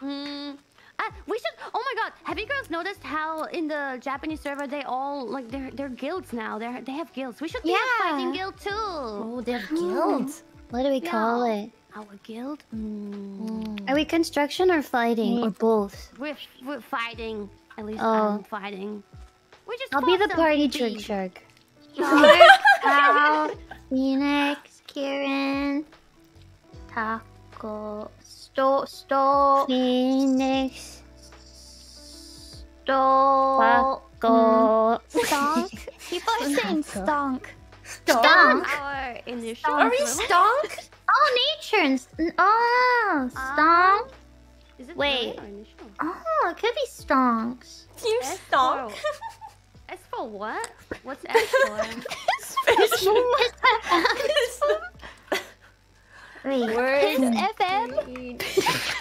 We should. Oh my god! Have you girls noticed how in the Japanese server they all like they're guilds now? They have guilds. We should be a fighting guild too. Oh, they have guilds. What do we call it? Our guild? Are we construction or fighting or both? We're fighting. At least Oh. I'm fighting. We just. I'll be the fought party something trick big. shark. Cow, Phoenix, Kieran, Taco, Phoenix, Taco, Stonk. People are saying stonk. Stonk. Our initial. Are we stonk? Oh, nature. Stonk. Is it Wait. our initial? Oh, it could be stonks. You S stonk. for- S for what? What's S for? Wait. Kiss FM.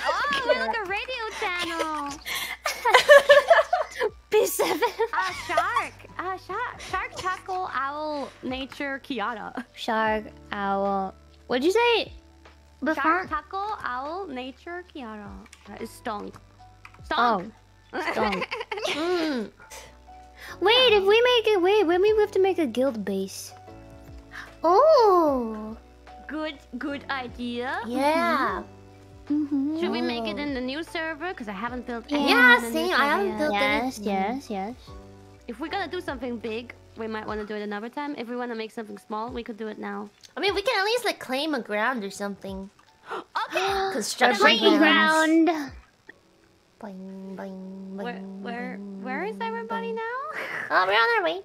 Oh, we're like a radio channel. B7. Shark, tackle, owl, nature, Kiara. Shark, owl. What'd you say? Shark, tackle, owl, nature, Kiara. That is stonk. Oh, Stonk. stonk. Wait, if we make it, when we have to make a guild base. Oh. Good idea. Yeah. Should we make it in the new server? Because I haven't built anything Yeah, in the new same. server I haven't yet. built Yes, anything. yes. If we're gonna do something big, we might want to do it another time. If we want to make something small, we could do it now. I mean, we can at least like claim a ground or something. Okay. Construction Playground. Bling, bling, bling. Where is everybody now? Oh, we're on our way.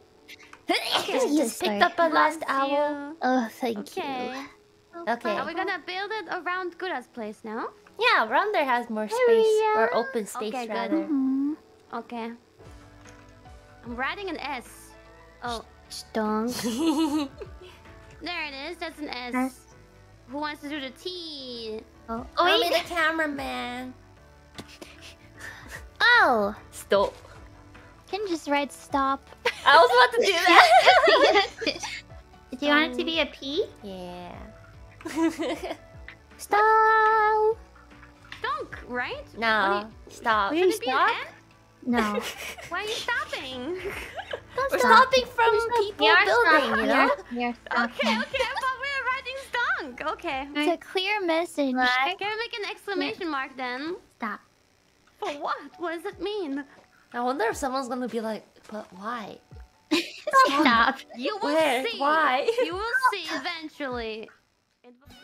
You Just picked up a lost owl. Oh, thank Okay. Okay. Are we gonna build it around Gura's place now? Yeah, around there has more space. Or open space, Okay, good. rather. Okay. I'm writing an S. Oh, you. Stonk. there it is. That's an S. S. Who wants to do the T? Oh, I'll wait. be the cameraman. Oh. Stop. Can you just write stop? I was about to do that. Do you want it to be a P? Yeah. Stop. Stunk, right? No. Stop. Will you Should it be an stop? N? No. Why are you stopping? We're stopping from people building, you know? Okay, I thought we were writing stunk. Okay. It's a clear message. Right. Can we make an exclamation mark then? Stop. For what? What does it mean? I wonder if someone's gonna be like, but why? Stop. You will Where? see. Why? You will see eventually. It will-